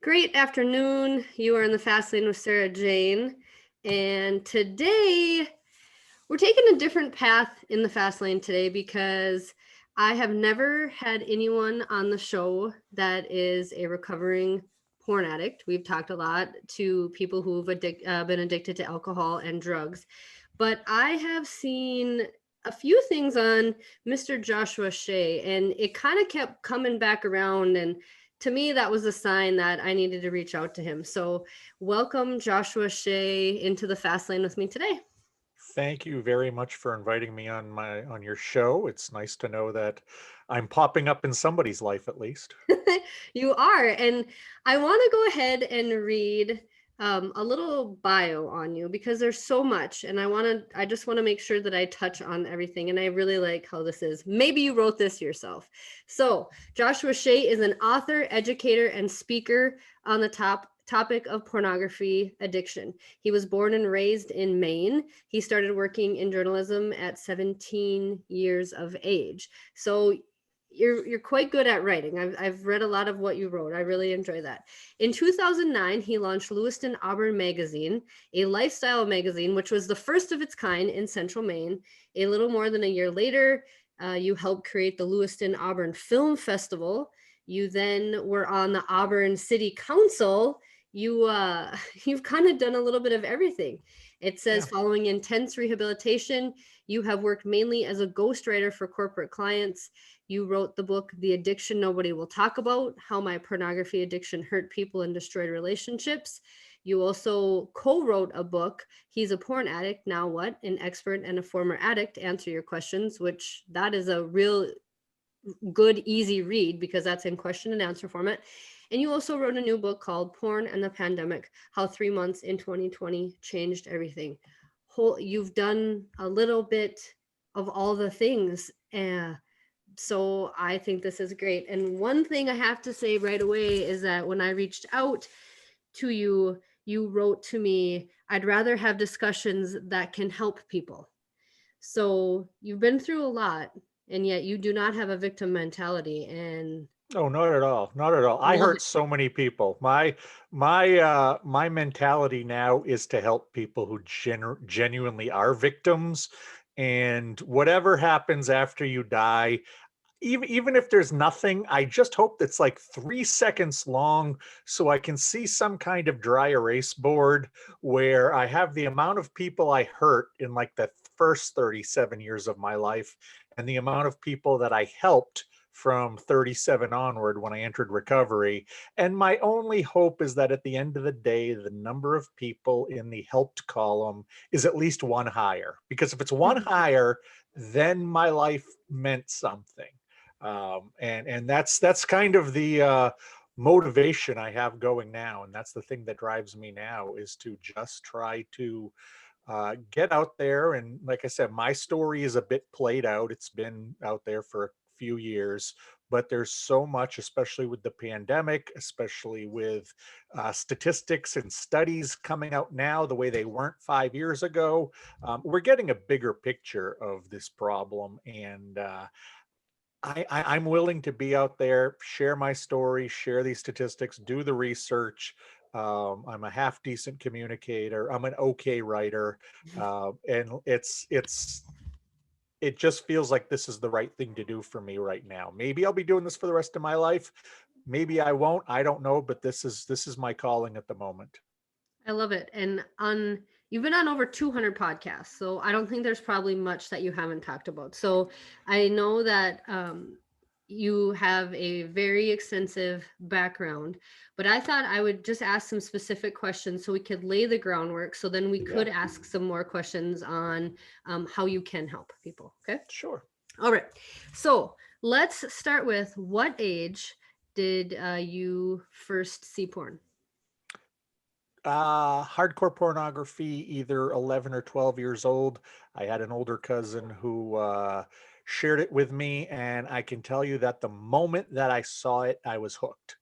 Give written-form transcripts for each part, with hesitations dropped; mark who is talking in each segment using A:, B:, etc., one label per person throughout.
A: Great afternoon. You are in the Fast Lane with Sarah Jane. And today we're taking a different path in the Fast Lane today because I have never had anyone on the show that is a recovering porn addict. We've talked a lot to people who've been addicted to alcohol and drugs, but I have seen a few things on Mr. Joshua Shea, and it kind of kept coming back around. And to me, that was a sign that I needed to reach out to him. So, welcome Joshua Shea into the Fast Lane with me today.
B: Thank you very much for inviting me on your show. It's nice to know that I'm popping up in somebody's life at least.
A: You are. And I want to go ahead and read a little bio on you because there's so much. And I just want to make sure that I touch on everything. And I really like how this is. Maybe you wrote this yourself. So, Joshua Shea is an author, educator, and speaker on the topic of pornography addiction. He was born and raised in Maine. He started working in journalism at 17 years of age. So you're quite good at writing. I've read a lot of what you wrote. I really enjoy that. In 2009, he launched Lewiston Auburn Magazine, a lifestyle magazine, which was the first of its kind in Central Maine. A little more than a year later, you helped create the Lewiston Auburn Film Festival. You then were on the Auburn City Council. You've kind of done a little bit of everything. It says
B: Yeah.
A: following intense rehabilitation, you have worked mainly as a ghostwriter for corporate clients. You wrote the book, The Addiction Nobody Will Talk About, How My Pornography Addiction Hurt People and Destroyed Relationships. You also co-wrote a book, He's a Porn Addict, Now What? An Expert and a Former Addict Answer Your Questions, which that is a real good, easy read because that's in question and answer format. And you also wrote a new book called Porn and the Pandemic, How 3 Months in 2020 Changed Everything. You've done a little bit of all the things. So I think this is great. And one thing I have to say right away is that when I reached out to you, you wrote to me, I'd rather have discussions that can help people. So you've been through a lot, and yet you do not have a victim mentality. And
B: Oh, not at all. Not at all.
A: I
B: I
A: love
B: hurt
A: it.
B: so many people. My mentality now is to help people who genuinely are victims, and whatever happens after you die, even if there's nothing, I just hope that's like 3 seconds long so I can see some kind of dry erase board where I have the amount of people I hurt in like the first 37 years of my life and the amount of people that I helped from 37 onward when I entered recovery. And my only hope is that at the end of the day, the number of people in the helped column is at least one higher. Because if it's one higher, then my life meant something. And that's kind of the motivation I have going now, and that's the thing that drives me now is to just try to get out there. And like I said, my story is a bit played out. It's been out there for a few years, but there's so much, especially with the pandemic, especially with statistics and studies coming out now the way they weren't 5 years ago. We're getting a bigger picture of this problem, and I'm willing to be out there, share my story, share these statistics, do the research. I'm a half decent communicator. I'm an okay writer, and it just feels like this is the right thing to do for me right now. Maybe I'll be doing this for the rest of my life. Maybe I won't. I don't know, but this is my calling at the moment.
A: I love it. And you've been on over 200 podcasts, so I don't think there's probably much that you haven't talked about. So I know that you have a very extensive background, but I thought I would just ask some specific questions so we could lay the groundwork. So then we
B: Yeah,
A: could ask some more questions on how you can help people. Okay.
B: sure.
A: All right. So let's start with, what age did you first see porn?
B: Hardcore pornography, either 11 or 12 years old. I had an older cousin who shared it with me, and I can tell you that the moment that I saw it, I was hooked.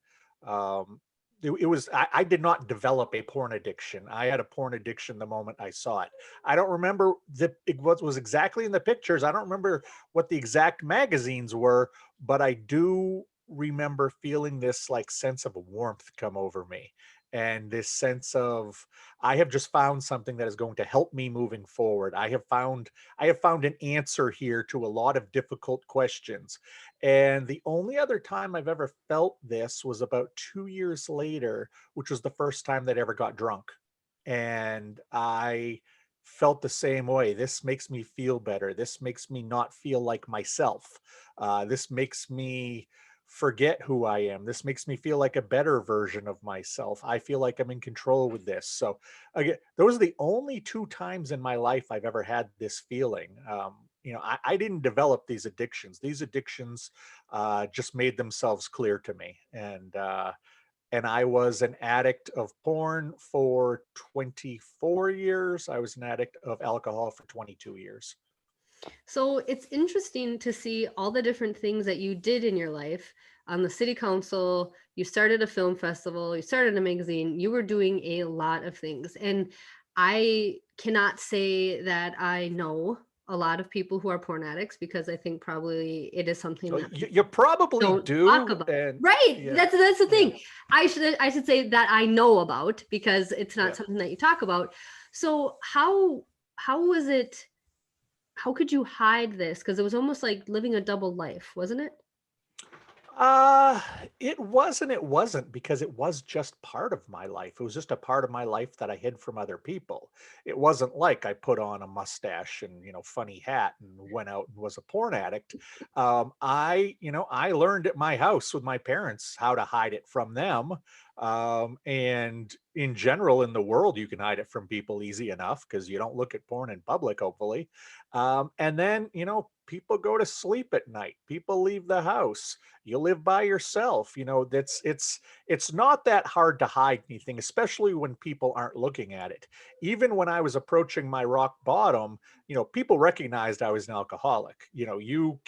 B: It was, I did not develop a porn addiction. I had a porn addiction the moment I saw it. I don't remember what was exactly in the pictures. I don't remember what the exact magazines were, but I do remember feeling this like sense of warmth come over me, and this sense of I have just found something that is going to help me moving forward. I have found an answer here to a lot of difficult questions. And the only other time I've ever felt this was about 2 years later, which was the first time that I ever got drunk. And I felt the same way. This makes me feel better. This makes me not feel like myself. This makes me forget who I am. This makes me feel like a better version of myself. I feel like I'm in control with this. So again, those are the only two times in my life I've ever had this feeling. I didn't develop these addictions. These addictions just made themselves clear to me. And I was an addict of porn for 24 years. I was an addict of alcohol for 22 years.
A: So it's interesting to see all the different things that you did in your life. On the city council, you started a film festival, you started a magazine, you were doing a lot of things. And I cannot say that I know a lot of people who are porn addicts, because I think probably it is something
B: So
A: that
B: you probably
A: don't talk
B: do,
A: about.
B: and
A: Right.
B: yeah,
A: That's the
B: yeah.
A: thing. I should say that I know about, because it's not
B: Yeah.
A: something that you talk about. So how was it, how could you hide this? Because it was almost like living a double life, wasn't it?
B: Uh, it wasn't because it was just part of my life. It was just a part of my life that I hid from other people. It wasn't like I put on a mustache and, funny hat and went out and was a porn addict. I learned at my house with my parents how to hide it from them. And in general, in the world, you can hide it from people easy enough because you don't look at porn in public, hopefully. And then, people go to sleep at night. People leave the house. You live by yourself. It's not that hard to hide anything, especially when people aren't looking at it. Even when I was approaching my rock bottom, people recognized I was an alcoholic. You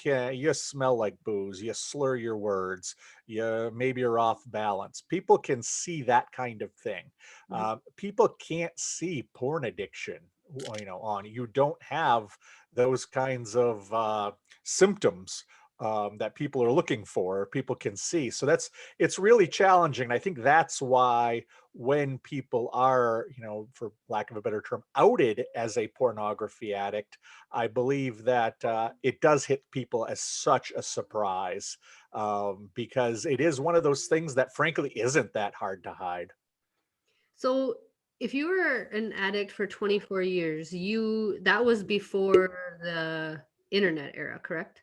B: smell like booze, you slur your words, you maybe you're off balance. People can see that kind of thing.
A: Mhm.
B: People can't see porn addiction, on you. Don't have those kinds of symptoms that people are looking for, people can see. So it's really challenging. I think that's why when people are, for lack of a better term, outed as a pornography addict, I believe that it does hit people as such a surprise, because it is one of those things that frankly isn't that hard to hide.
A: So if you were an addict for 24 years, that was before the internet era, correct?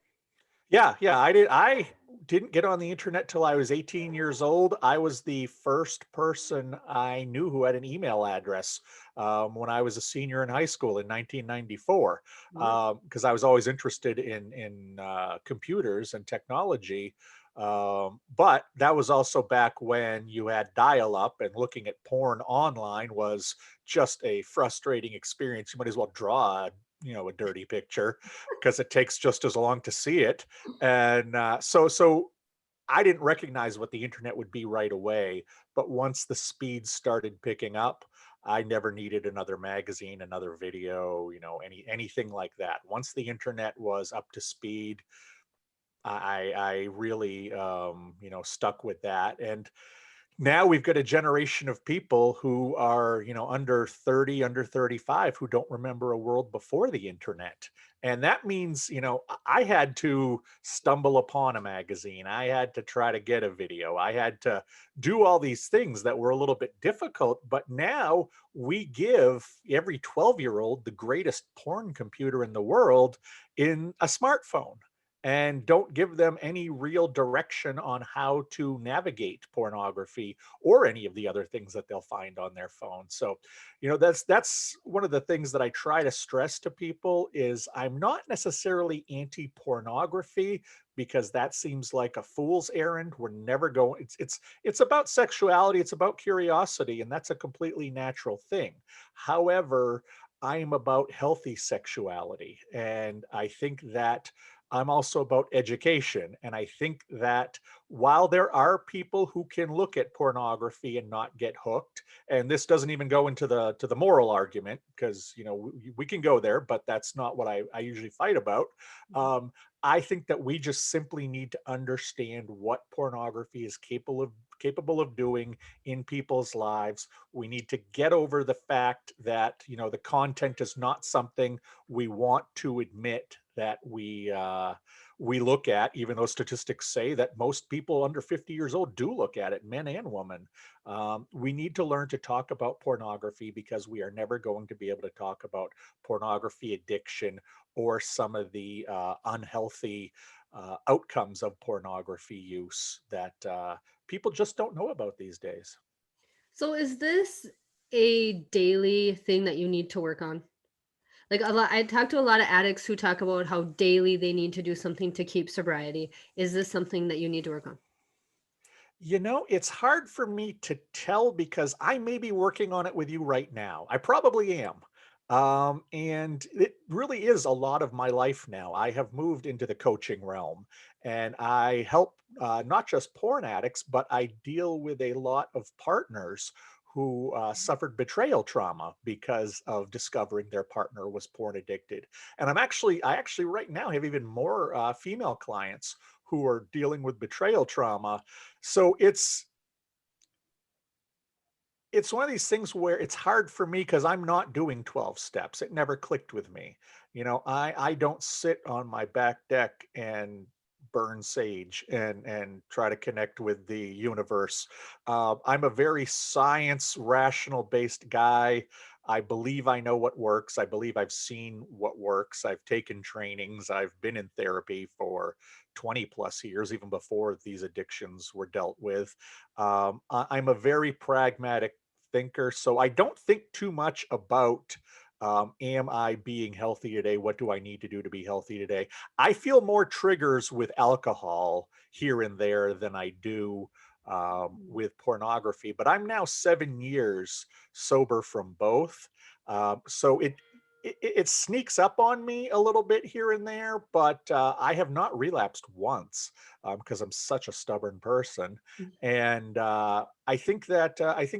B: Yeah, yeah, I didn't get on the internet till I was 18 years old. I was the first person I knew who had an email address, when I was a senior in high school in 1994,
A: Mhm.
B: because I was always interested in computers and technology. But that was also back when you had dial-up, and looking at porn online was just a frustrating experience. You might as well draw a dirty picture because it takes just as long to see it. And so I didn't recognize what the internet would be right away. But once the speed started picking up, I never needed another magazine, another video, anything like that. Once the internet was up to speed, I really stuck with that. And now we've got a generation of people who are, under 30, under 35, who don't remember a world before the internet. And that means, I had to stumble upon a magazine. I had to try to get a video. I had to do all these things that were a little bit difficult. But now we give every 12-year-old the greatest porn computer in the world in a smartphone, and don't give them any real direction on how to navigate pornography or any of the other things that they'll find on their phone. So, that's one of the things that I try to stress to people is I'm not necessarily anti-pornography, because that seems like a fool's errand. We're never going it's about sexuality, it's about curiosity, and that's a completely natural thing. However, I am about healthy sexuality, and I think that I'm also about education. And I think that while there are people who can look at pornography and not get hooked, and this doesn't even go into the moral argument, because we can go there, but that's not what I usually fight about. Um, I think that we just simply need to understand what pornography is capable of doing in people's lives. We need to get over the fact that the content is not something we want to admit that we look at, even though statistics say that most people under 50 years old do look at it, men and women. We need to learn to talk about pornography, because we are never going to be able to talk about pornography addiction or some of the unhealthy outcomes of pornography use that people just don't know about these days.
A: So is this a daily thing that you need to work on? Like a lot, I talk to a lot of addicts who talk about how daily they need to do something to keep sobriety. Is this something that you need to work on?
B: It's hard for me to tell, because I may be working on it with you right now. I probably am. And it really is a lot of my life now. I have moved into the coaching realm, and I help not just porn addicts, but I deal with a lot of partners who suffered betrayal trauma because of discovering their partner was porn addicted. And I actually right now have even more female clients who are dealing with betrayal trauma. So it's one of these things where it's hard for me, because I'm not doing 12 steps. It never clicked with me. I don't sit on my back deck and burn sage and try to connect with the universe. I'm a very science rational based guy. I believe I know what works. I believe I've seen what works. I've taken trainings. I've been in therapy for 20 plus years, even before these addictions were dealt with. I'm a very pragmatic thinker, so I don't think too much about am I being healthy today? What do I need to do to be healthy today? I feel more triggers with alcohol here and there than I do with pornography, but I'm now 7 years sober from both. So it sneaks up on me a little bit here and there, but I have not relapsed once, because I'm such a stubborn person. And I think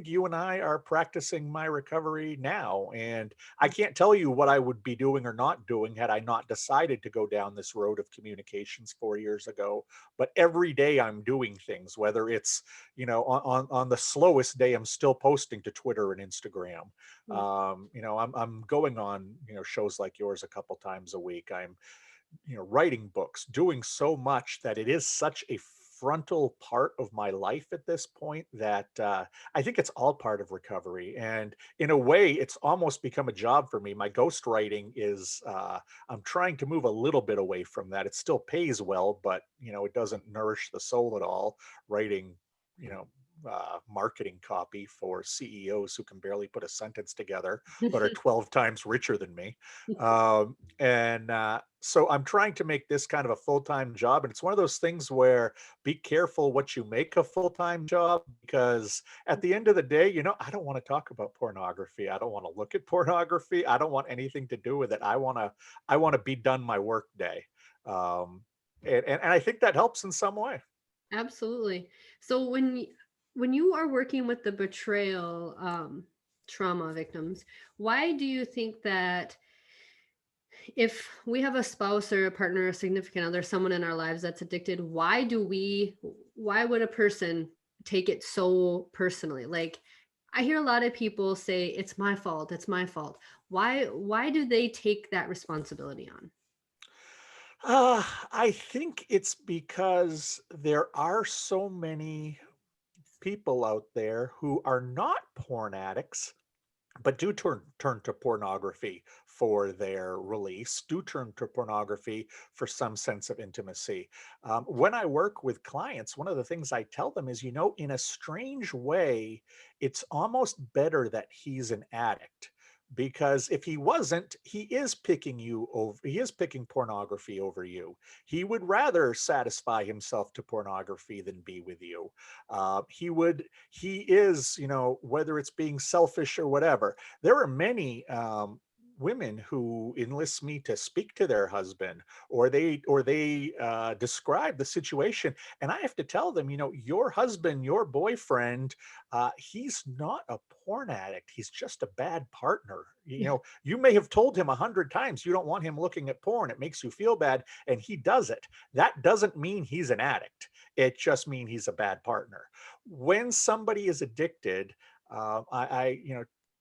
B: you and I are practicing my recovery now. And I can't tell you what I would be doing or not doing had I not decided to go down this road of communications 4 years ago. But every day I'm doing things, whether it's, on the slowest day, I'm still posting to Twitter and Instagram. I'm going on, shows like yours a couple times a week. I'm writing books, doing so much that it is such a frontal part of my life at this point that I think it's all part of recovery. And in a way, it's almost become a job for me. My ghostwriting is, I'm trying to move a little bit away from that. It still pays well, but, it doesn't nourish the soul at all. Writing, you know, marketing copy for CEOs who can barely put a sentence together, but are 12 times richer than me. And So I'm trying to make this kind of a full-time job. And it's one of those things where be careful what you make a full-time job, because at the end of the day, I don't want to talk about pornography. I don't want to look at pornography. I don't want anything to do with it. I want to be done my work day. Um, and I think that helps in some way.
A: Absolutely. So when you are working with the betrayal trauma victims, why do you think that if we have a spouse or a partner, a significant other, someone in our lives that's addicted, why would a person take it so personally? Like I hear a lot of people say it's my fault, it's my fault. Why do they take that responsibility on?
B: I think it's because there are so many people out there who are not porn addicts, but do turn to pornography for their release, do turn to pornography for some sense of intimacy. When I work with clients, one of the things I tell them is, in a strange way, it's almost better that he's an addict. Because if he wasn't, he is picking pornography over you. He would rather satisfy himself to pornography than be with you. He is, whether it's being selfish or whatever. There are many women who enlist me to speak to their husband, or they describe the situation, and I have to tell them, your husband, your boyfriend, he's not a porn addict. He's just a bad partner. You may have told him 100 times you don't want him looking at porn. It makes you feel bad, and he does it. That doesn't mean he's an addict. It just means he's a bad partner. When somebody is addicted, I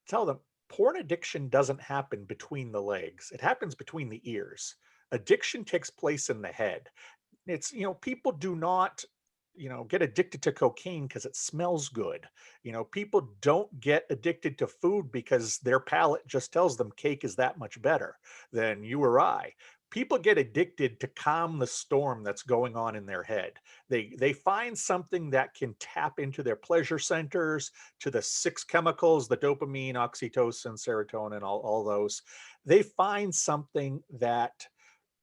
B: tell them porn addiction doesn't happen between the legs. It happens between the ears. Addiction takes place in the head. People do not, get addicted to cocaine because it smells good. People don't get addicted to food because their palate just tells them cake is that much better than you or I. People get addicted to calm the storm that's going on in their head. They find something that can tap into their pleasure centers, to the six chemicals, the dopamine, oxytocin, serotonin, all those. They find something that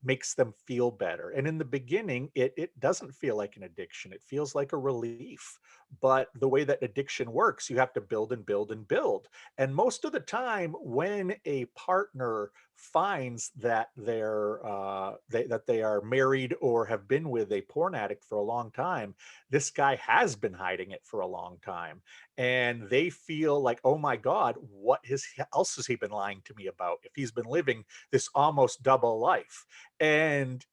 B: makes them feel better. And in the beginning, it doesn't feel like an addiction. It feels like a relief. But the way that addiction works, you have to build and build and build. And most of the time, when a partner finds that that they are married or have been with a porn addict for a long time, this guy has been hiding it for a long time, and they feel like, oh my God, else has he been lying to me about? If he's been living this almost double life. And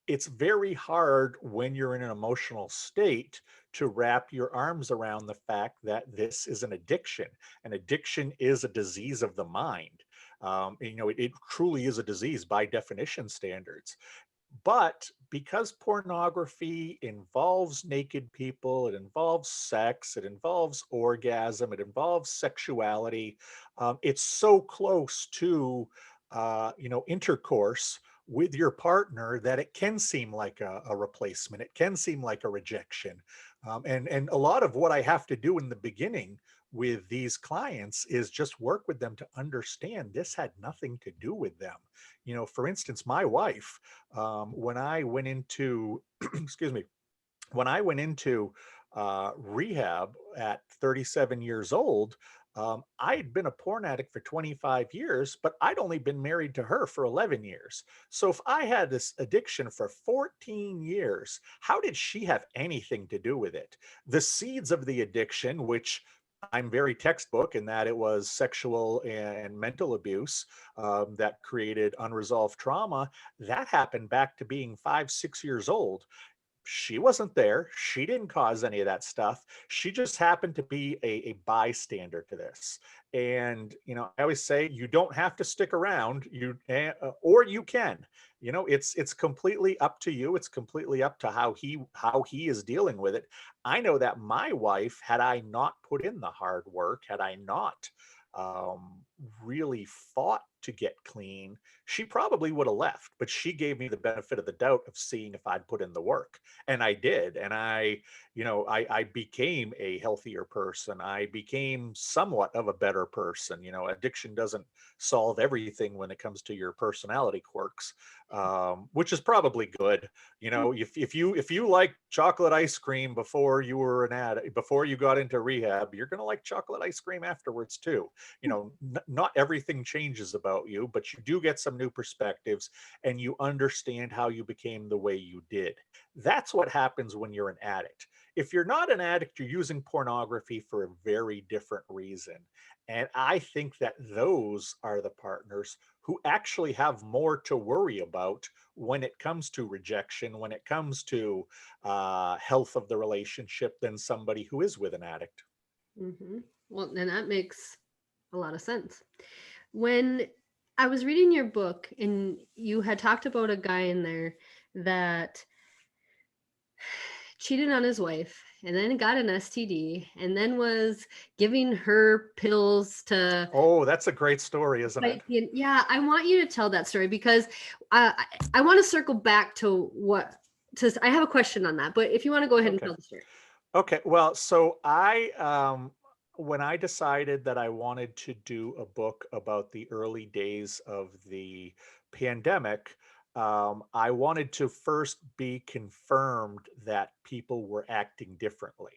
B: it's very hard when you're in an emotional state to wrap your arms around the fact that this is an addiction. An addiction is a disease of the mind. It truly is a disease by definition standards. But because pornography involves naked people, it involves sex, it involves orgasm, it involves sexuality, it's so close to, intercourse with your partner that it can seem like a replacement. It can seem like a rejection. And a lot of what I have to do in the beginning with these clients is just work with them to understand this had nothing to do with them. For instance, my wife, when I went into, excuse me, when I went into rehab at 37 years old, I had been a porn addict for 25 years, but I'd only been married to her for 11 years. So if I had this addiction for 14 years, how did she have anything to do with it? The seeds of the addiction, which I'm very textbook in that it was sexual and mental abuse that created unresolved trauma, that happened back to being 5, 6 years old. She wasn't there. She didn't cause any of that stuff. She just happened to be a bystander to this. And, I always say you don't have to stick around, or you can. It's completely up to you. It's completely up to how he is dealing with it. I know that my wife, had I not put in the hard work, had I not um, really fought to get clean, she probably would have left. But she gave me the benefit of the doubt of seeing if I'd put in the work, and I did. And I became a healthier person. I became somewhat of a better person. Addiction doesn't solve everything when it comes to your personality quirks, which is probably good. If you like chocolate ice cream before you were an addict, before you got into rehab, you're going to like chocolate ice cream afterwards too. Not everything changes about you, but you do get some new perspectives, and you understand how you became the way you did. That's what happens when you're an addict. If you're not an addict, you're using pornography for a very different reason. And I think that those are the partners who actually have more to worry about when it comes to rejection, when it comes to health of the relationship, than somebody who is with an addict.
A: Well, then that makes a lot of sense. When I was reading your book and you had talked about a guy in there that cheated on his wife and then got an STD and then was giving her pills to
B: Oh, that's a great story, isn't it?
A: yeah, I want you to tell that story because I want to circle back to I have a question on that, but if you want to go ahead and
B: Okay.
A: tell the story.
B: Okay. Well, so when I decided that I wanted to do a book about the early days of the pandemic, I wanted to first be confirmed that people were acting differently.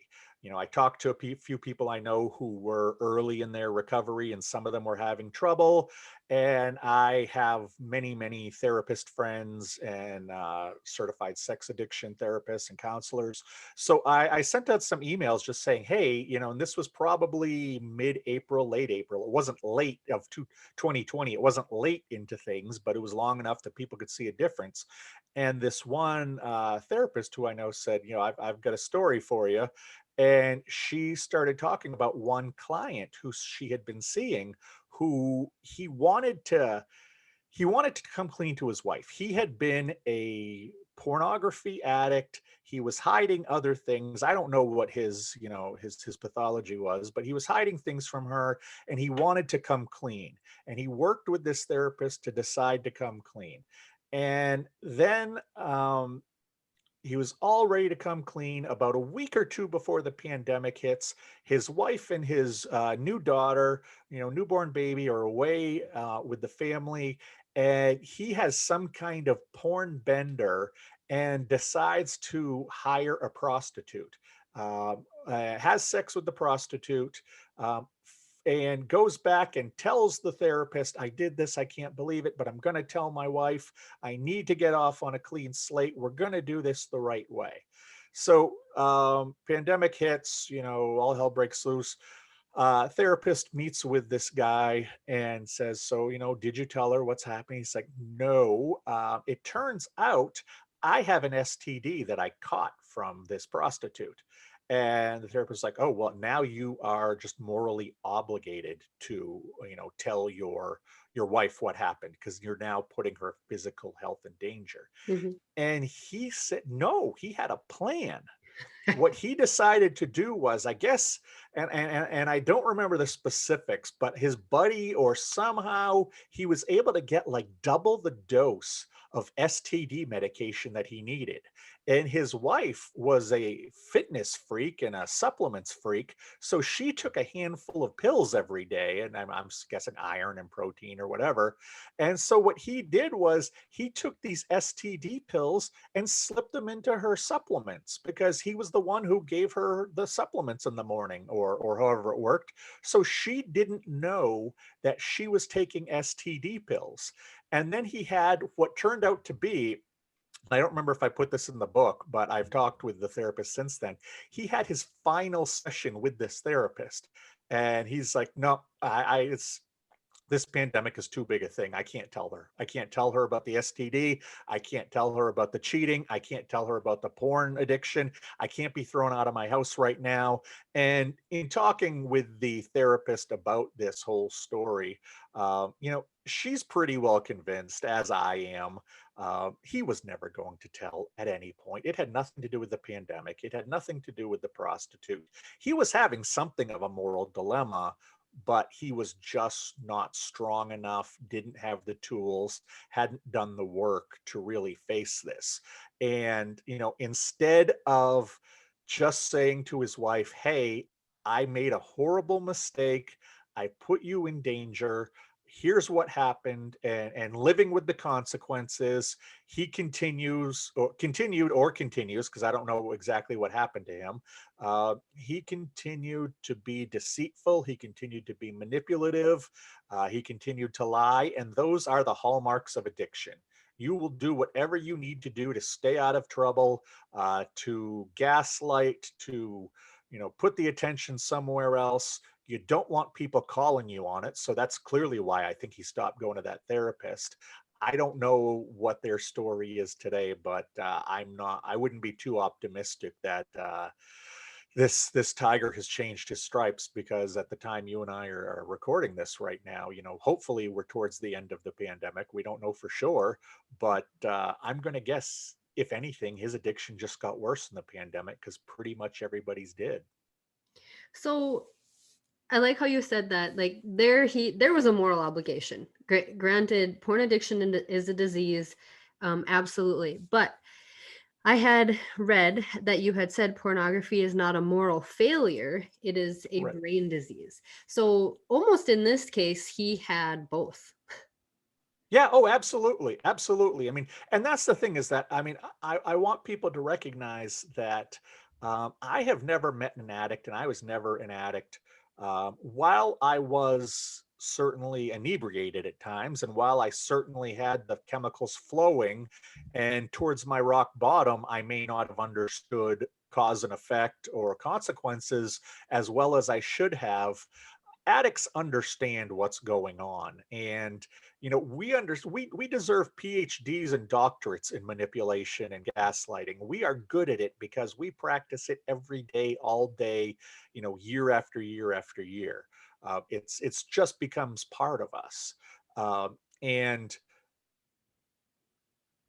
B: I talked to few people I know who were early in their recovery, and some of them were having trouble. And I have many, many therapist friends and certified sex addiction therapists and counselors. So I sent out some emails just saying, hey, and this was probably mid-April, late April. It wasn't late of 2020. It wasn't late into things, but it was long enough that people could see a difference. And this one therapist who I know said, I've got a story for you. And she started talking about one client who she had been seeing, who he wanted to come clean to his wife. He had been a pornography addict. He was hiding other things. I don't know what his pathology was, but he was hiding things from her, and he wanted to come clean. And he worked with this therapist to decide to come clean. And then he was all ready to come clean about a week or two before the pandemic hits. His wife and his new daughter, newborn baby, are away with the family. And he has some kind of porn bender and decides to hire a prostitute. Has sex with the prostitute. And goes back and tells the therapist, I did this, I can't believe it, but I'm going to tell my wife, I need to get off on a clean slate. We're going to do this the right way. So pandemic hits, all hell breaks loose. Therapist meets with this guy and says, so, did you tell her what's happening? He's like, no. It turns out I have an STD that I caught from this prostitute. And the therapist's like, oh, well, now you are just morally obligated to, tell your wife what happened, because you're now putting her physical health in danger.
A: Mhm.
B: And he said, no, he had a plan. What he decided to do was, I guess, and I don't remember the specifics, but his buddy, or somehow he was able to get like double the dose of STD medication that he needed. And his wife was a fitness freak and a supplements freak. So she took a handful of pills every day, and I'm guessing iron and protein or whatever. And so what he did was he took these STD pills and slipped them into her supplements, because he was the one who gave her the supplements in the morning, or however it worked. So she didn't know that she was taking STD pills. And then he had what turned out to be, I don't remember if I put this in the book, but I've talked with the therapist since then. He had his final session with this therapist, and he's like, no, it's this pandemic is too big a thing. I can't tell her. I can't tell her about the STD. I can't tell her about the cheating. I can't tell her about the porn addiction. I can't be thrown out of my house right now. And in talking with the therapist about this whole story, she's pretty well convinced, as I am. He was never going to tell at any point. It had nothing to do with the pandemic. It had nothing to do with the prostitute. He was having something of a moral dilemma, but he was just not strong enough, didn't have the tools, hadn't done the work to really face this. And, instead of just saying to his wife, hey, I made a horrible mistake, I put you in danger, here's what happened, and living with the consequences, he continues, because I don't know exactly what happened to him. He continued to be deceitful. He continued to be manipulative. He continued to lie. And those are the hallmarks of addiction. You will do whatever you need to do to stay out of trouble, to gaslight, to, put the attention somewhere else. You don't want people calling you on it. So that's clearly why I think he stopped going to that therapist. I don't know what their story is today, but I wouldn't be too optimistic that this tiger has changed his stripes, because at the time you and I are recording this right now, hopefully we're towards the end of the pandemic. We don't know for sure, but I'm going to guess, if anything, his addiction just got worse in the pandemic, because pretty much everybody's did.
A: So I like how you said that, like, there was a moral obligation. Granted, porn addiction is a disease, absolutely. But I had read that you had said pornography is not a moral failure; it is a
B: Right.
A: brain disease. So almost in this case, he had both.
B: Yeah. Oh, absolutely. Absolutely. I mean, and that's the thing, is that, I mean, I want people to recognize that I have never met an addict, and I was never an addict. While I was certainly inebriated at times, and while I certainly had the chemicals flowing, and towards my rock bottom, I may not have understood cause and effect or consequences as well as I should have. Addicts understand what's going on, and we deserve PhDs and doctorates in manipulation and gaslighting. We are good at it because we practice it every day, all day, year after year after year. It's just becomes part of us. And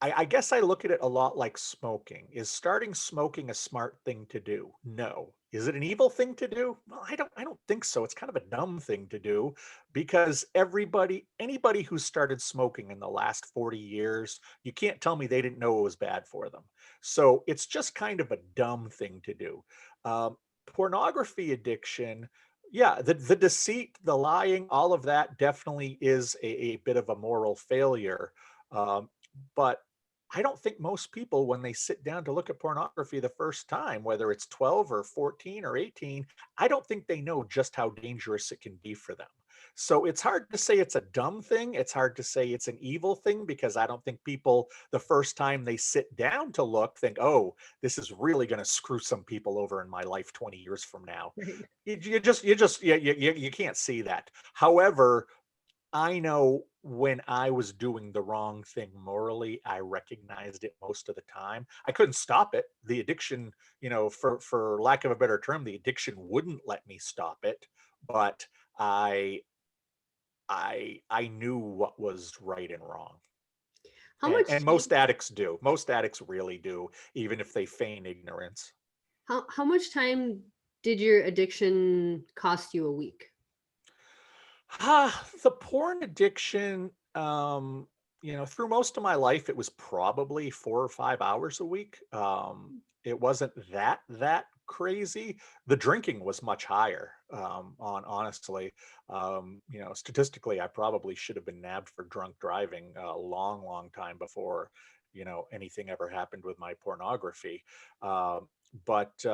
B: I guess I look at it a lot like smoking. Is starting smoking a smart thing to do? No. Is it an evil thing to do? Well, I don't think so. It's kind of a dumb thing to do because anybody who started smoking in the last 40 years, you can't tell me they didn't know it was bad for them. So it's just kind of a dumb thing to do. Pornography addiction, yeah, the deceit, the lying, all of that definitely is a bit of a moral failure. But I don't think most people, when they sit down to look at pornography the first time, whether it's 12 or 14 or 18, I don't think they know just how dangerous it can be for them. So it's hard to say it's a dumb thing. It's hard to say it's an evil thing because I don't think people, the first time they sit down to look, think, oh, this is really going to screw some people over in my life 20 years from now.
A: Right.
B: You can't see that. However, I know when I was doing the wrong thing morally, I recognized it most of the time. I couldn't stop it. The addiction, for lack of a better term, the addiction wouldn't let me stop it, but I I knew what was right and wrong.
A: How
B: And
A: much
B: most addicts do. Most addicts really do, even if they feign ignorance.
A: how much time did your addiction cost you a week?
B: The porn addiction, through most of my life, it was probably 4 or 5 hours a week. It wasn't that crazy. The drinking was much higher. On honestly, statistically, I probably should have been nabbed for drunk driving a long, long time before anything ever happened with my pornography. But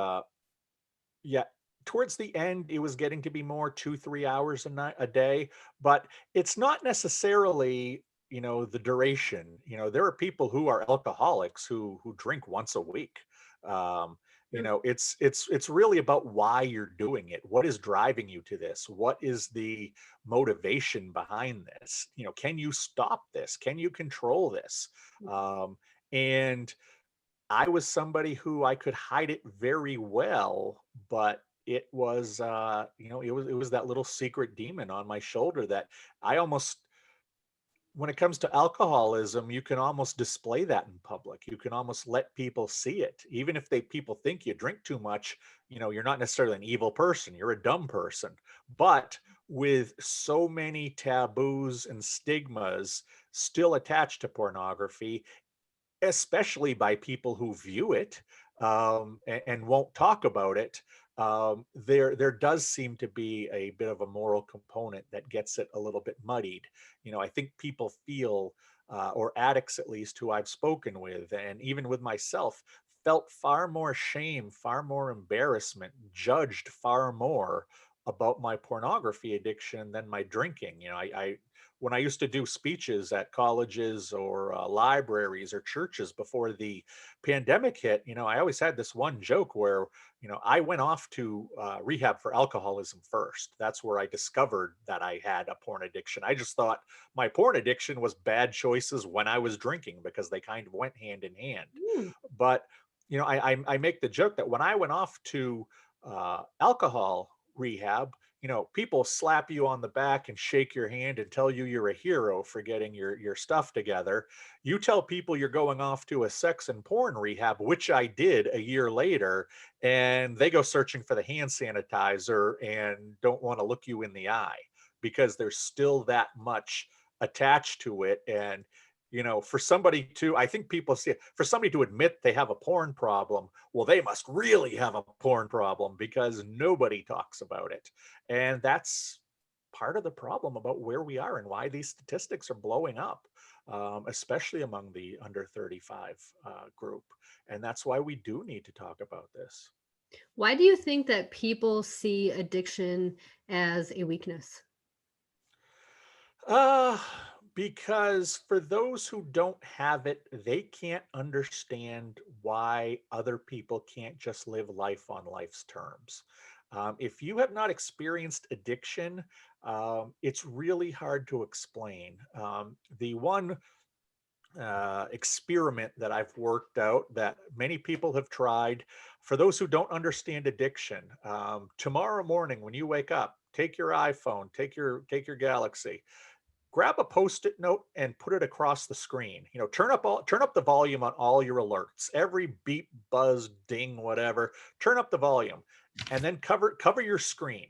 B: Yeah, towards the end, it was getting to be more 2, 3 hours a day, but it's not necessarily, the duration. There are people who are alcoholics who drink once a week. Um,
A: Sure.
B: it's really about why you're doing it. What is driving you to this? What is the motivation behind this? Can you stop this? Can you control this? Um, and I was somebody who I could hide it very well, but it was, it was that little secret demon on my shoulder that I almost, when it comes to alcoholism, you can almost display that in public. You can almost let people see it. Even if people think you drink too much, you're not necessarily an evil person, you're a dumb person. But with so many taboos and stigmas still attached to pornography, especially by people who view it, and won't talk about it. There does seem to be a bit of a moral component that gets it a little bit muddied. I think people feel, or addicts at least, who I've spoken with, and even with myself, felt far more shame, far more embarrassment, judged far more about my pornography addiction than my drinking. I when I used to do speeches at colleges or libraries or churches before the pandemic hit, I always had this one joke where, I went off to rehab for alcoholism first. That's where I discovered that I had a porn addiction. I just thought my porn addiction was bad choices when I was drinking because they kind of went hand in hand.
A: Mm.
B: But, I make the joke that when I went off to alcohol rehab, people slap you on the back and shake your hand and tell you you're a hero for getting your stuff together. You tell people you're going off to a sex and porn rehab, which I did a year later, and they go searching for the hand sanitizer and don't want to look you in the eye because there's still that much attached to it. And for somebody to, I think people see it, for somebody to admit they have a porn problem, well, they must really have a porn problem because nobody talks about it. And that's part of the problem about where we are and why these statistics are blowing up, especially among the under 35 group. And that's why we do need to talk about this.
A: Why do you think that people see addiction as a weakness?
B: Uh, because for those who don't have it, they can't understand why other people can't just live life on life's terms. If you have not experienced addiction, it's really hard to explain. The one experiment that I've worked out that many people have tried. For those who don't understand addiction, tomorrow morning when you wake up, take your iPhone, take your Galaxy, grab a post-it note and put it across the screen. Turn up the volume on all your alerts, every beep, buzz, ding, whatever. Turn up the volume, and then cover your screen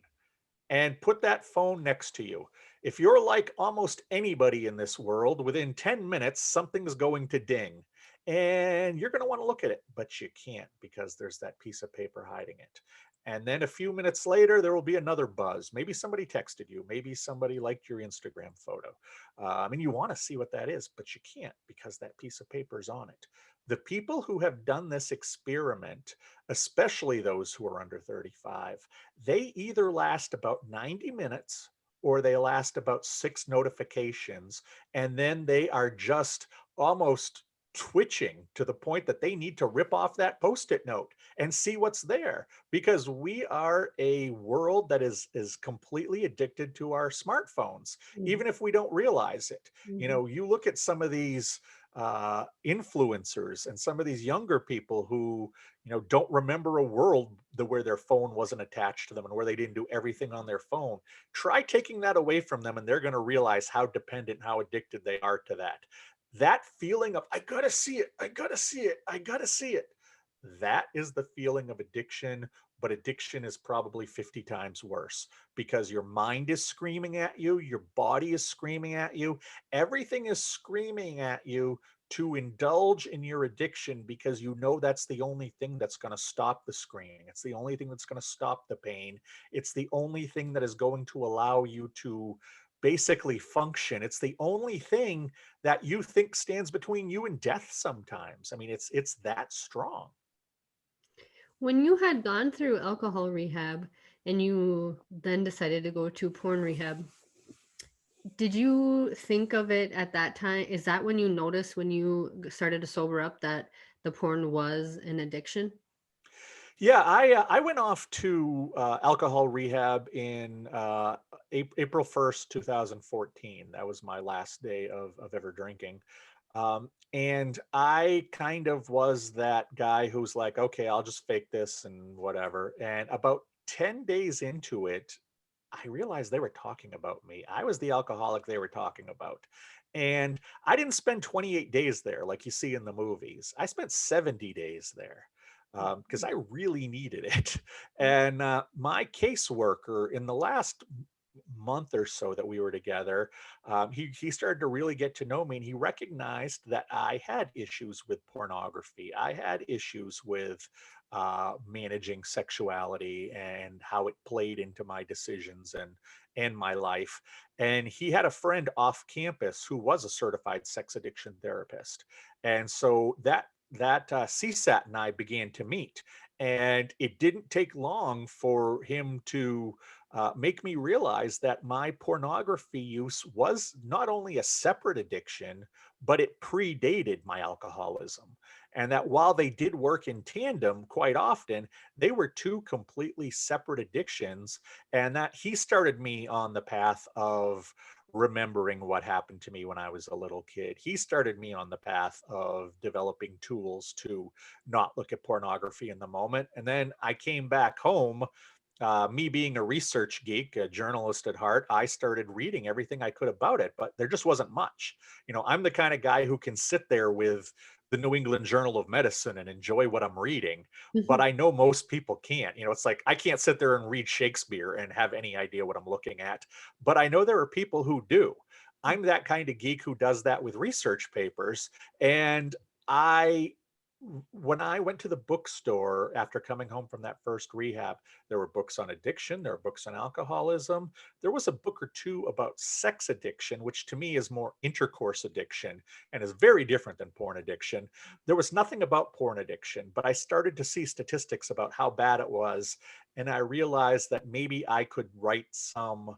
B: and put that phone next to you. If you're like almost anybody in this world, within 10 minutes, something's going to ding and you're going to want to look at it, but you can't because there's that piece of paper hiding it. And then a few minutes later, there will be another buzz. Maybe somebody texted you. Maybe somebody liked your Instagram photo. And you want to see what that is, but you can't because that piece of paper is on it. The people who have done this experiment, especially those who are under 35, they either last about 90 minutes or they last about 6 notifications. And then they are just almost twitching to the point that they need to rip off that post-it note and see what's there, because we are a world that is completely addicted to our smartphones,
A: Mhm,
B: even if we don't realize it.
A: mhm.
B: You look at some of these influencers and some of these younger people who don't remember a world where their phone wasn't attached to them and where they didn't do everything on their phone. Try taking that away from them and they're going to realize how dependent, how addicted they are to that feeling of I gotta see it, I gotta see it, I gotta see it. That is the feeling of addiction, but addiction is probably 50 times worse because your mind is screaming at you, your body is screaming at you, everything is screaming at you to indulge in your addiction because you know that's the only thing that's going to stop the screaming. It's the only thing that's going to stop the pain. It's the only thing that is going to allow you to basically function. It's the only thing that you think stands between you and death sometimes. I mean, it's that strong.
A: When you had gone through alcohol rehab and you then decided to go to porn rehab, did you think of it at that time? Is that when you noticed when you started to sober up that the porn was an addiction?
B: Yeah, I went off to alcohol rehab in April 1st, 2014. That was my last day of ever drinking. And I kind of was that guy who's like, okay, I'll just fake this and whatever. And about 10 days into it, I realized they were talking about me. I was the alcoholic they were talking about. And I didn't spend 28 days there like you see in the movies. I spent 70 days there because I really needed it. And my caseworker in the last month or so that we were together, he started to really get to know me, and he recognized that I had issues with pornography. I had issues with managing sexuality and how it played into my decisions and my life. And he had a friend off campus who was a certified sex addiction therapist, and so that CSAT and I began to meet. And it didn't take long for him to make me realize that my pornography use was not only a separate addiction, but it predated my alcoholism. And that while they did work in tandem quite often, they were two completely separate addictions. And that he started me on the path of remembering what happened to me when I was a little kid. He started me on the path of developing tools to not look at pornography in the moment. And then I came back home, me being a research geek, a journalist at heart, I started reading everything I could about it, but there just wasn't much. I'm the kind of guy who can sit there with the New England Journal of Medicine and enjoy what I'm reading, but I know most people can't. It's like I can't sit there and read Shakespeare and have any idea what I'm looking at, but I know there are people who do. I'm that kind of geek who does that with research papers, and I when I went to the bookstore after coming home from that first rehab, there were books on addiction, there were books on alcoholism. There was a book or two about sex addiction, which to me is more intercourse addiction and is very different than porn addiction. There was nothing about porn addiction, but I started to see statistics about how bad it was. And I realized that maybe I could write some.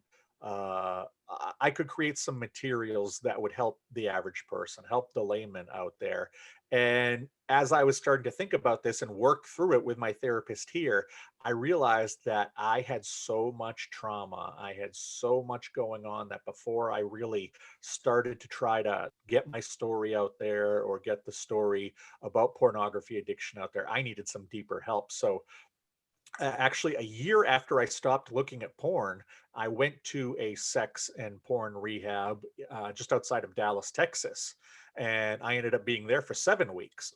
B: I could create some materials that would help the average person, help the layman out there. And as I was starting to think about this and work through it with my therapist here, I realized that I had so much trauma. I had so much going on that before I really started to try to get my story out there or get the story about pornography addiction out there, I needed some deeper help. So actually a year after I stopped looking at porn, I went to a sex and porn rehab just outside of Dallas, Texas. And I ended up being there for 7 weeks.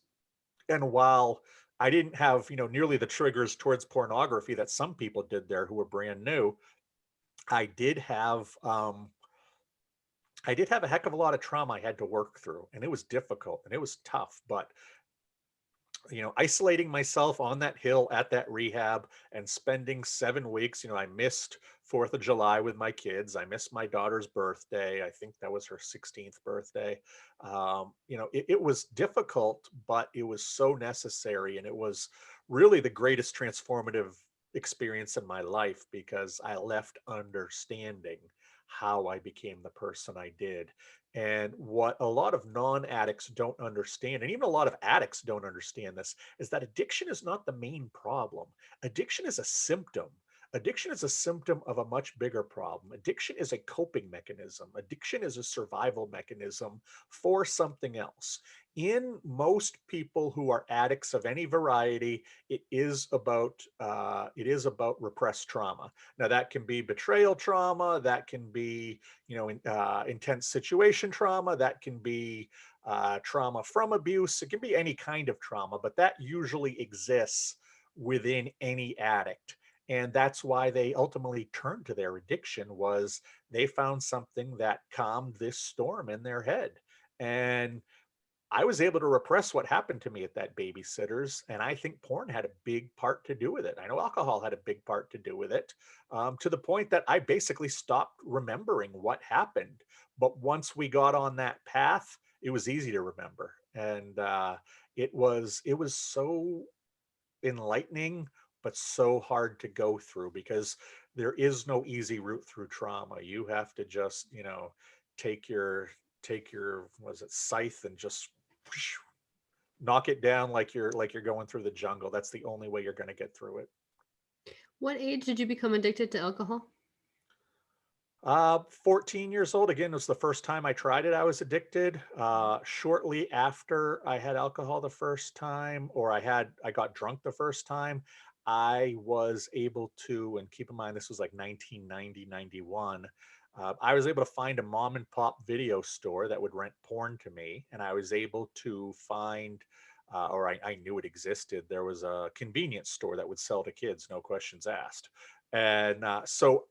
B: And while I didn't have, nearly the triggers towards pornography that some people did there who were brand new, I did have I did have a heck of a lot of trauma I had to work through, and it was difficult and it was tough. But isolating myself on that hill at that rehab and spending 7 weeks, I missed 4th of July with my kids. I missed my daughter's birthday. I think that was her 16th birthday. It was difficult, but it was so necessary. And it was really the greatest transformative experience in my life because I left understanding how I became the person I did. And what a lot of non addicts don't understand, and even a lot of addicts don't understand this, is that addiction is not the main problem. Addiction is a symptom. Addiction is a symptom of a much bigger problem. Addiction is a coping mechanism. Addiction is a survival mechanism for something else. In most people who are addicts of any variety, it is about repressed trauma. Now that can be betrayal trauma, that can be intense situation trauma, that can be trauma from abuse. It can be any kind of trauma, but that usually exists within any addict. And that's why they ultimately turned to their addiction, was they found something that calmed this storm in their head. And I was able to repress what happened to me at that babysitter's, and I think porn had a big part to do with it. I know alcohol had a big part to do with it, to the point that I basically stopped remembering what happened. But once we got on that path, it was easy to remember, and it was so enlightening, but so hard to go through because there is no easy route through trauma. You have to just take your was it scythe and just knock it down like you're going through the jungle. That's the only way you're going to get through it.
A: What age did you become addicted to alcohol?
B: 14 years old. Again, it was the first time I tried it. I was addicted. Shortly after I had alcohol the first time, or I got drunk the first time, I was able to, and keep in mind, this was like 1990, 91. I was able to find a mom and pop video store that would rent porn to me. And I was able to find, or I knew it existed. There was a convenience store that would sell to kids, no questions asked. And so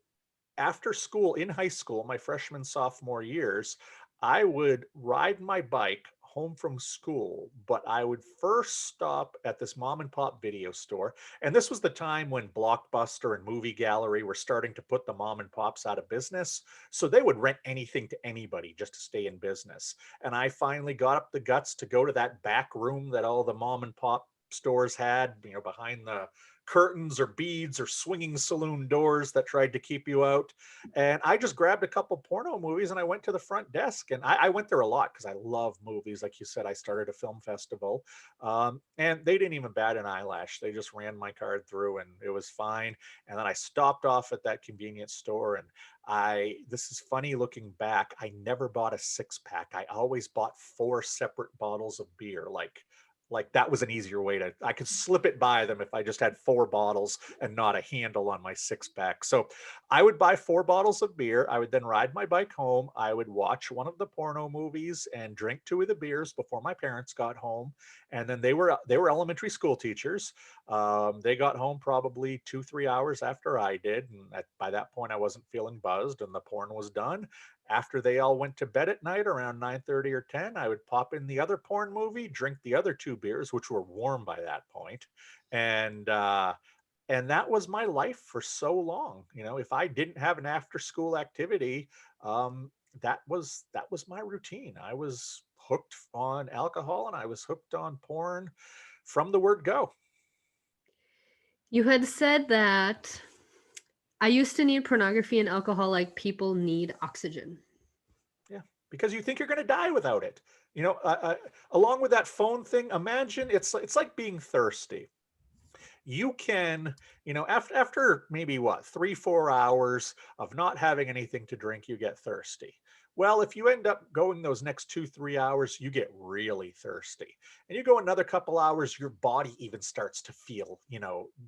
B: after school in high school, my freshman, sophomore years, I would ride my bike home from school, but I would first stop at this mom and pop video store. And this was the time when Blockbuster and Movie Gallery were starting to put the mom and pops out of business. So they would rent anything to anybody just to stay in business. And I finally got up the guts to go to that back room that all the mom and pop stores had, behind the curtains or beads or swinging saloon doors that tried to keep you out. And I just grabbed a couple porno movies and I went to the front desk. And I went there a lot because I love movies. Like you said, I started a film festival, and they didn't even bat an eyelash. They just ran my card through and it was fine. And then I stopped off at that convenience store, and this is funny looking back, I never bought a 6-pack. I always bought 4 separate bottles of beer. Like that was an easier way I could slip it by them if I just had 4 bottles and not a handle on my 6-pack. So I would buy 4 bottles of beer. I would then ride my bike home. I would watch one of the porno movies and drink 2 of the beers before my parents got home. And then they were elementary school teachers. They got home probably 2, 3 hours after I did, and by that point I wasn't feeling buzzed, and the porn was done. After they all went to bed at night around 9:30 or 10, I would pop in the other porn movie, drink the other two beers, which were warm by that point, and that was my life for so long. If I didn't have an after school activity, um, that was my routine. I was hooked on alcohol and I was hooked on porn from the word go.
A: You had said that I used to need pornography and alcohol like people need oxygen.
B: Yeah, because you think you're going to die without it. Along with that phone thing, imagine it's like being thirsty. You can, after maybe what, 3, 4 hours of not having anything to drink, you get thirsty. Well, if you end up going those next 2, 3 hours, you get really thirsty. And you go another couple hours, your body even starts to feel,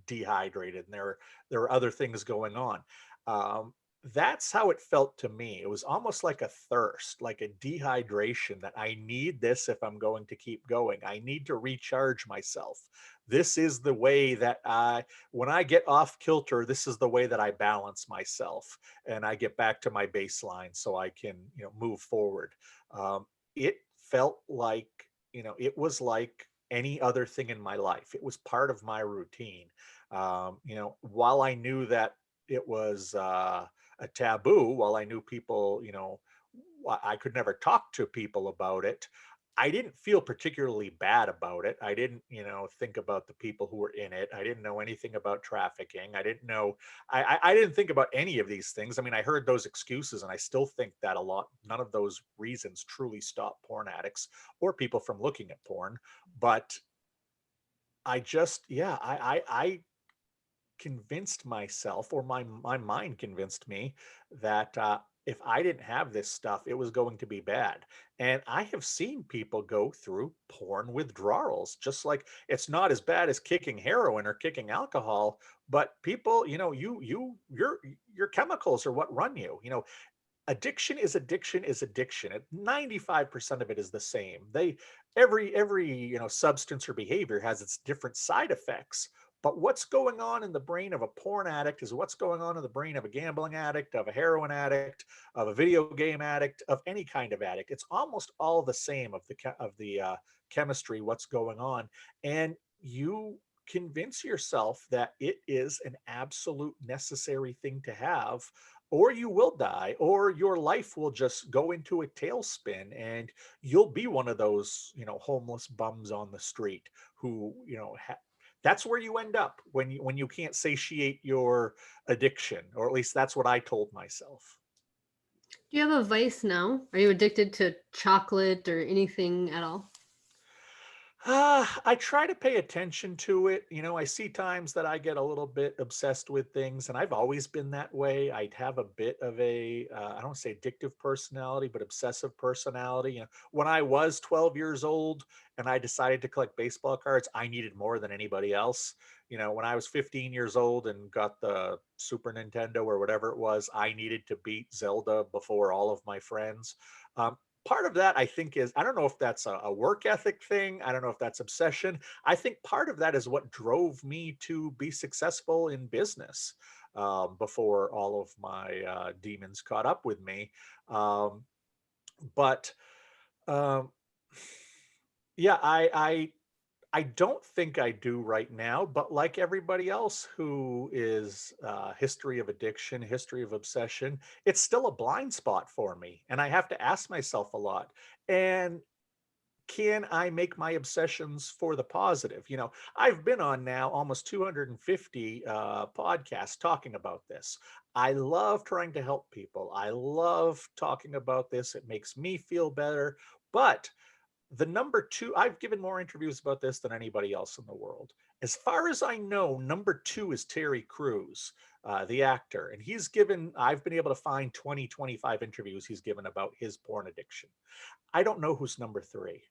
B: dehydrated, and there are other things going on. Um, that's how it felt to me. It was almost like a thirst, like a dehydration, that I need this if I'm going to keep going. I need to recharge myself. This is the way that when I get off kilter, this is the way that I balance myself and I get back to my baseline so I can, move forward. It felt like, it was like any other thing in my life. It was part of my routine. While I knew that it was a taboo, while I knew people, I could never talk to people about it. I didn't feel particularly bad about it. I didn't, think about the people who were in it. I didn't know anything about trafficking. I didn't know, I didn't think about any of these things. I mean, I heard those excuses and I still think that a lot. None of those reasons truly stop porn addicts or people from looking at porn. But I just, yeah, I convinced myself, or my mind convinced me, that if I didn't have this stuff, it was going to be bad. And I have seen people go through porn withdrawals. Just like, it's not as bad as kicking heroin or kicking alcohol, but people, your chemicals are what run you. Addiction is addiction is addiction. 95% of it is the same. Every substance or behavior has its different side effects. But what's going on in the brain of a porn addict is what's going on in the brain of a gambling addict, of a heroin addict, of a video game addict, of any kind of addict. It's almost all the same of the chemistry, what's going on, and you convince yourself that it is an absolute necessary thing to have, or you will die, or your life will just go into a tailspin and you'll be one of those, homeless bums on the street who, that's where you end up when you can't satiate your addiction, or at least that's what I told myself.
A: Do you have a vice now? Are you addicted to chocolate or anything at all?
B: I try to pay attention to it. I see times that I get a little bit obsessed with things, and I've always been that way. I'd have a bit of I don't say addictive personality, but obsessive personality. When I was 12 years old and I decided to collect baseball cards, I needed more than anybody else. When I was 15 years old and got the Super Nintendo or whatever it was, I needed to beat Zelda before all of my friends. Um, Part of that, I think, is, I don't know if that's a work ethic thing. I don't know if that's obsession. I think part of that is what drove me to be successful in business, before all of my demons caught up with me. Um, but um, yeah, I don't think I do right now, but like everybody else who is history of addiction, history of obsession, it's still a blind spot for me. And I have to ask myself a lot. And can I make my obsessions for the positive? I've been on now almost 250 podcasts talking about this. I love trying to help people. I love talking about this. It makes me feel better. But the number two, I've given more interviews about this than anybody else in the world. As far as I know, number two is Terry Crews, the actor. And I've been able to find 20, 25 interviews he's given about his porn addiction. I don't know who's number three.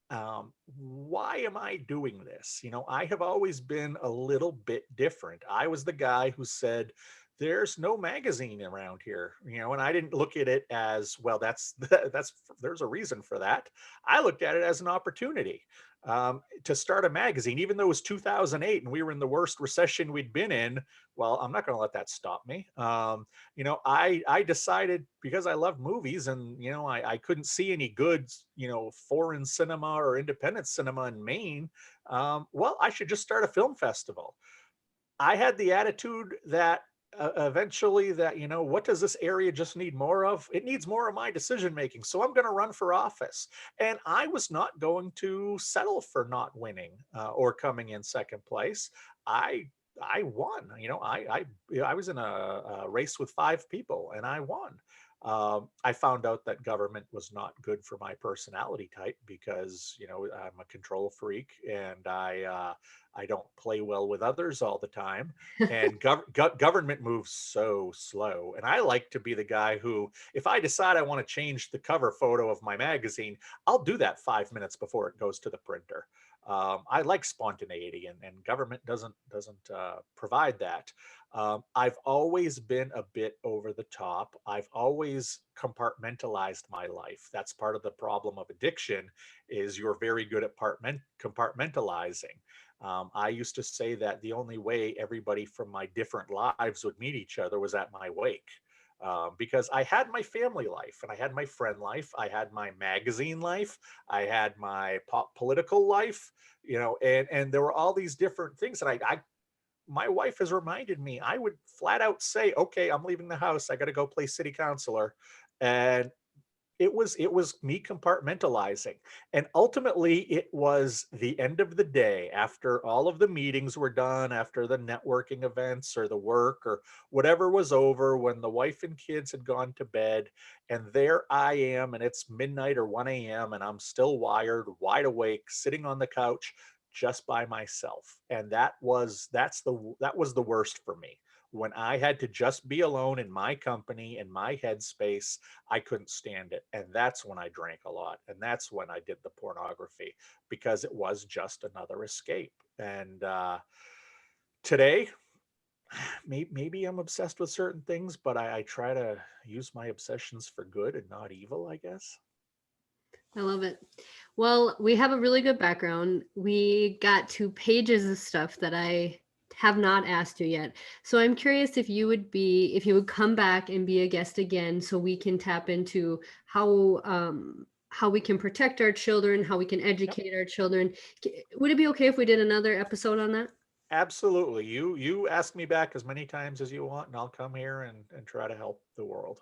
B: Why am I doing this? I have always been a little bit different. I was the guy who said there's no magazine around here, and I didn't look at it as, well, that's that's there's a reason for that. I looked at it as an opportunity to start a magazine, even though it was 2008 and we were in the worst recession we'd been in. Well, I'm not going to let that stop me. I decided, because I love movies, and I couldn't see any good foreign cinema or independent cinema in Maine. Well, I should just start a film festival. I had the attitude that eventually, that, what does this area just need more of? It needs more of my decision making. So I'm going to run for office. And I was not going to settle for not winning or coming in second place. I I won. I was in a race with five people and I won. I found out that government was not good for my personality type because I'm a control freak, and I don't play well with others all the time, and government moves so slow. And I like to be the guy who, if I decide I want to change the cover photo of my magazine, I'll do that 5 minutes before it goes to the printer. I like spontaneity, and government doesn't provide that. I've always been a bit over the top. I've always compartmentalized my life. That's part of the problem of addiction, is you're very good at compartmentalizing. I used to say that the only way everybody from my different lives would meet each other was at my wake. Because I had my family life and I had my friend life, I had my magazine life, I had my political life, and there were all these different things. And I my wife has reminded me, I would flat out say, okay, I'm leaving the house, I got to go play city councilor. And it was me compartmentalizing. And ultimately it was the end of the day, after all of the meetings were done, after the networking events or the work or whatever was over, when the wife and kids had gone to bed, and there I am, and it's midnight or 1 a.m. and I'm still wired, wide awake, sitting on the couch just by myself. And that was the worst for me. When I had to just be alone in my company, in my headspace, I couldn't stand it. And that's when I drank a lot. And that's when I did the pornography, because it was just another escape. And today, maybe I'm obsessed with certain things, but I try to use my obsessions for good and not evil, I guess.
A: I love it. Well, we have a really good background. We got 2 pages of stuff that I have not asked you yet. So I'm curious if you would come back and be a guest again, so we can tap into how we can protect our children, how we can
B: Yep.
A: educate our children. Would it be okay if we did another episode on that?
B: Absolutely. You ask me back as many times as you want, and I'll come here and try to help the world.